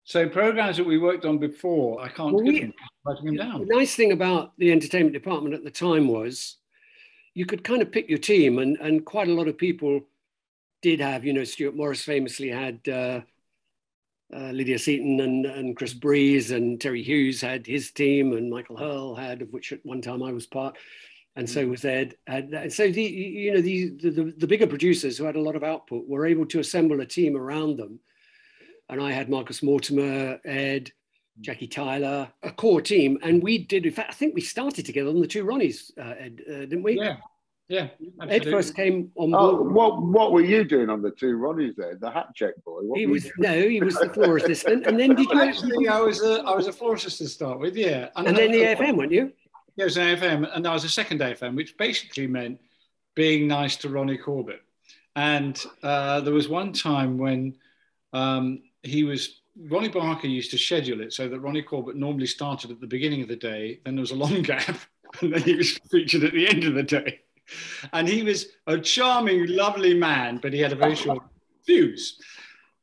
So programs that we worked on before, I can't give them, writing them down. The nice thing about the entertainment department at the time was you could kind of pick your team, and quite a lot of people did have, you know, Stuart Morris famously had Lydia Seaton and Chris Barrie, and Terry Hughes had his team, and Michael Hurl had, of which at one time I was part, and so was Ed. And so the bigger producers who had a lot of output were able to assemble a team around them. And I had Marcus Mortimer, Ed, Jackie Tyler, a core team. And we did, in fact, I think we started together on the Two Ronnies, Ed, didn't we? Yeah, yeah. Absolutely. Ed first came on board. What were you doing on the Two Ronnies there? The hat check boy? He was the floor assistant. And then Actually, I was a floor assistant to start with, yeah. And then the AFM, weren't you? Yeah, it was an AFM, and I was a second AFM, which basically meant being nice to Ronnie Corbett. And there was one time when Ronnie Barker used to schedule it so that Ronnie Corbett normally started at the beginning of the day, then there was a long gap, and then he was featured at the end of the day. And he was a charming, lovely man, but he had a very short fuse.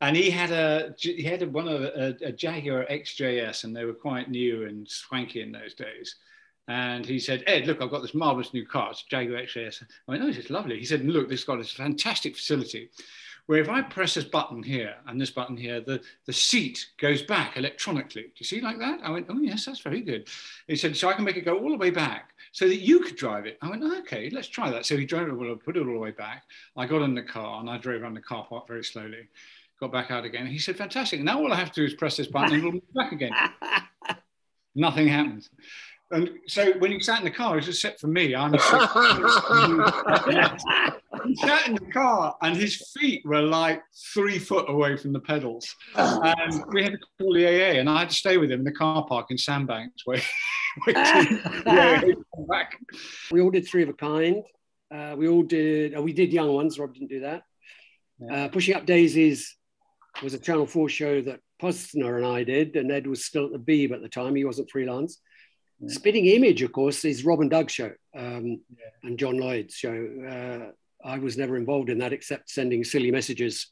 And he had a Jaguar XJS, and they were quite new and swanky in those days. And he said, Ed, look, I've got this marvelous new car. It's Jaguar XJS. I went, oh, it's lovely. He said, look, this has got this fantastic facility where if I press this button here and this button here, the seat goes back electronically. Do you see like that? I went, oh, yes, that's very good. He said, so I can make it go all the way back so that you could drive it. I went, oh, okay, let's try that. So he drove it, put it all the way back. I got in the car and I drove around the car park very slowly, got back out again. He said, fantastic. Now all I have to do is press this button and it'll move back again. Nothing happened. And so when he sat in the car, it was except for me. He sat in the car and his feet were like 3 foot away from the pedals. And we had to call the AA, and I had to stay with him in the car park in Sandbanks waiting to come back. We all did Three of a Kind. We did Young Ones. Rob didn't do that. Yeah. Pushing Up Daisies was a Channel 4 show that Posner and I did, and Ed was still at the Beeb at the time. He wasn't freelance. Yeah. Spitting Image, of course, is Rob and Doug's show, and John Lloyd's show. I was never involved in that except sending silly messages,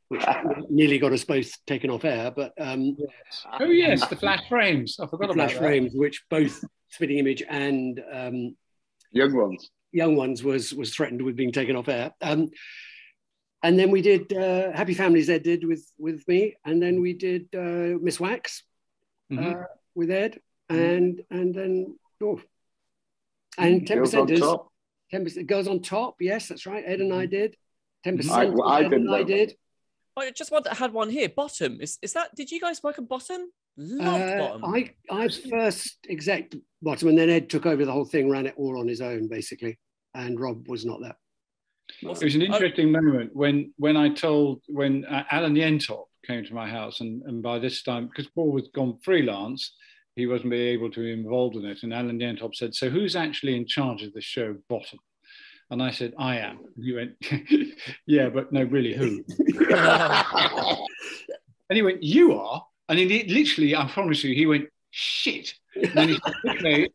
which nearly got us both taken off air. But oh yes, the flash frames. I forgot about flash frames, which both Spitting Image and Young Ones was threatened with being taken off air. And then we did Happy Families. Ed did with me, and then we did Miss Wax with Ed. And then and 10% is 10% goes on top. Yes, that's right. Ed and I did 10%. I did. I just had one here. Bottom is that? Did you guys work on Bottom? Loved Bottom. I first exec Bottom, and then Ed took over the whole thing, ran it all on his own basically, and Rob was not there. It was an interesting moment when Alan Yentop came to my house, and by this time, because Paul was gone freelance, he wasn't being able to be involved in it. And Alan Yentop said, so who's actually in charge of the show Bottom? And I said, I am. And he went, yeah, but no, really, who? And he went, you are? And he literally, I promise you, he went, shit. And then he said, okay.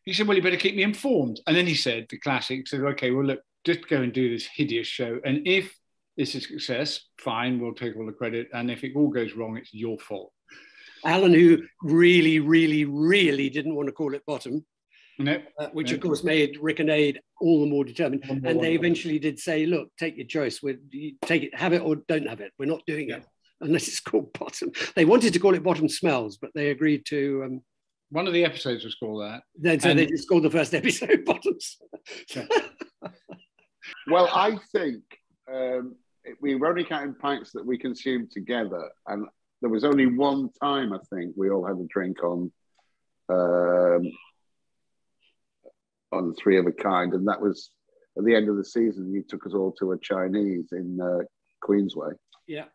He said, well, you better keep me informed. And then he said, the classic, he said, okay, well, look, just go and do this hideous show. And if it's a success, fine, we'll take all the credit. And if it all goes wrong, it's your fault. Alan, who really, really, really didn't want to call it Bottom, which of course made Rick and Aid all the more determined. And they eventually did say, look, take your choice. Take it, have it or don't have it. We're not doing it unless it's called Bottom. They wanted to call it Bottom Smells, but they agreed to... one of the episodes was called that. Then so they just called the first episode Bottoms. Well, I think we were only counting pints that we consumed together, and there was only one time, I think, we all had a drink on Three of a Kind, and that was at the end of the season. You took us all to a Chinese in Queensway. Yeah.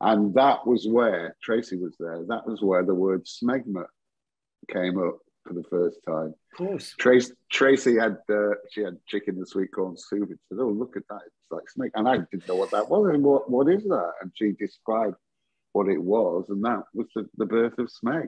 And that was where, Tracy was there, that was where the word smegma came up for the first time. Of course. Tracy had chicken and sweet corn soup. She said, oh, look at that, it's like smeg. And I didn't know what that was, and what is that? And she described what it was, and that was the birth of Smeg.